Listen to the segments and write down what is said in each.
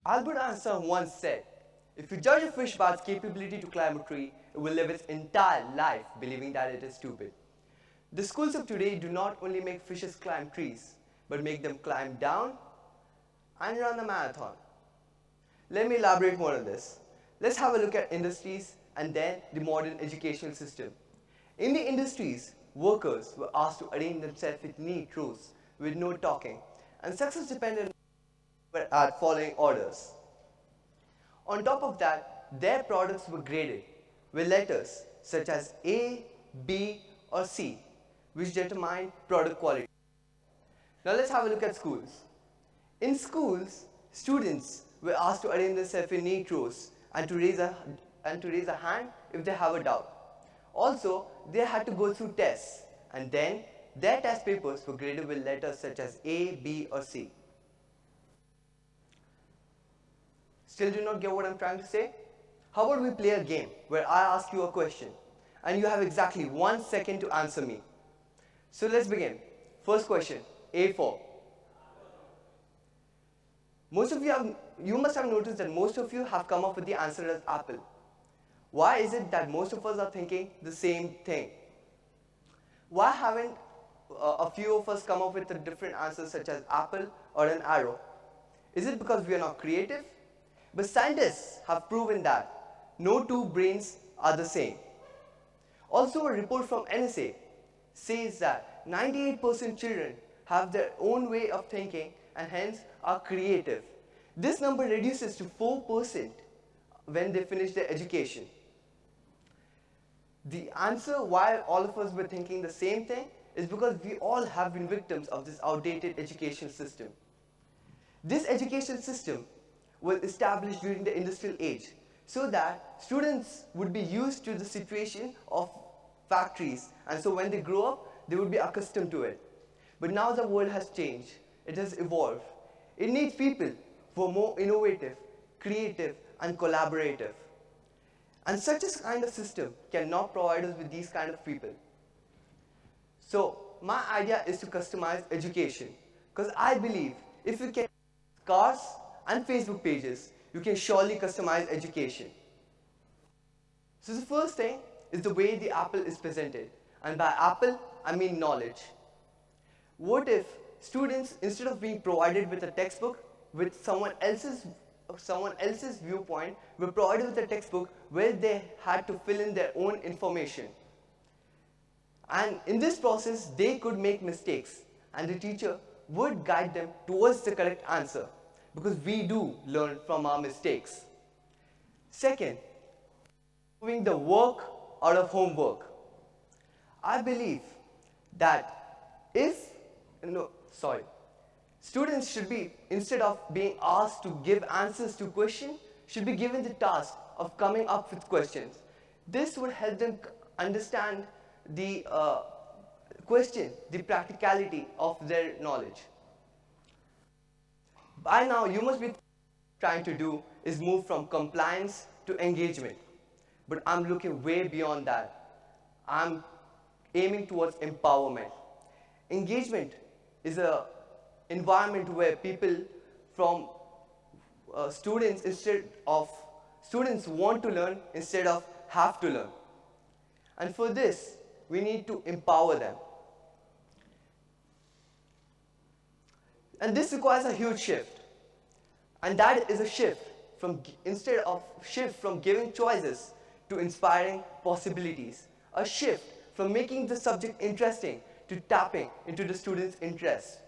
Albert Einstein once said, if you judge a fish by its capability to climb a tree, it will live its entire life believing that it is stupid. The schools of today do not only make fishes climb trees, but make them climb down and run a marathon. Let me elaborate more on this. Let's have a look at industries and then the modern educational system. In the industries, workers were asked to arrange themselves with neat rows with no talking, and success depended at following orders. On top of that, their products were graded with letters such as A, B, or C, which determined product quality. Now let's have a look at schools. In schools, students were asked to arrange themselves in neat rows and to raise a hand if they have a doubt. Also, they had to go through tests, and then their test papers were graded with letters such as A, B, or C. Still do not get what I'm trying to say? How about we play a game where I ask you a question and you have exactly 1 second to answer me. So let's begin. First question, A4. You must have noticed that most of you have come up with the answer as apple. Why is it that most of us are thinking the same thing? Why haven't a few of us come up with a different answer such as apple or an arrow? Is it because we are not creative? But scientists have proven that no two brains are the same. Also, a report from NSA says that 98% children have their own way of thinking and hence are creative. This number reduces to 4% when they finish their education. The answer why all of us were thinking the same thing is because we all have been victims of this outdated education system. This education system was established during the industrial age so that students would be used to the situation of factories, and so when they grow up, they would be accustomed to it. But now the world has changed. It has evolved. It needs people who are more innovative, creative, and collaborative. And such a kind of system cannot provide us with these kind of people. So my idea is to customize education, because I believe if you can cars and Facebook pages, you can surely customize education. So the first thing is the way the apple is presented. And by apple, I mean knowledge. What if students, instead of being provided with a textbook with someone else's viewpoint, were provided with a textbook where they had to fill in their own information? And in this process, they could make mistakes, and the teacher would guide them towards the correct answer, because we do learn from our mistakes. Second, moving the work out of homework. I believe that students should be, instead of being asked to give answers to questions, should be given the task of coming up with questions. This would help them understand the the practicality of their knowledge. By now, you must be trying to do is move from compliance to engagement. But I'm looking way beyond that. I'm aiming towards empowerment. Engagement is an environment where people from students want to learn instead of have to learn. And for this, we need to empower them. And this requires a huge shift. And that is a shift from giving choices to inspiring possibilities. A shift from making the subject interesting to tapping into the student's interest.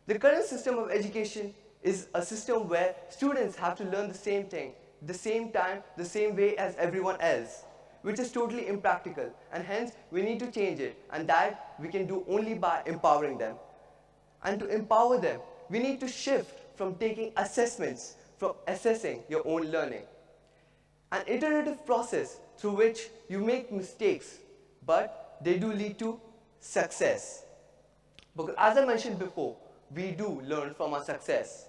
The current system of education is a system where students have to learn the same thing, the same time, the same way as everyone else, which is totally impractical, and hence we need to change it, and that we can do only by empowering them. And to empower them, we need to shift from taking assessments, from assessing your own learning. An iterative process through which you make mistakes, but they do lead to success. Because as I mentioned before, we do learn from our success.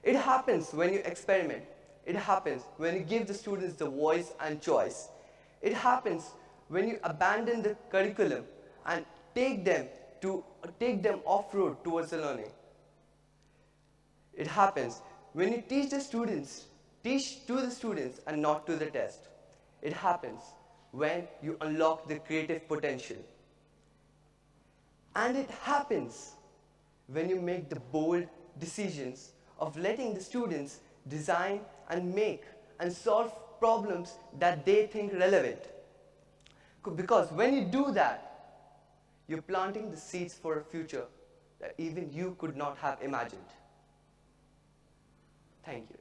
It happens when you experiment. It happens when you give the students the voice and choice. It happens when you abandon the curriculum and take them off-road towards the learning. It happens when you teach to the students and not to the test. It happens when you unlock the creative potential. And it happens when you make the bold decisions of letting the students design and make and solve problems that they think relevant. Because when you do that, you're planting the seeds for a future that even you could not have imagined. Thank you.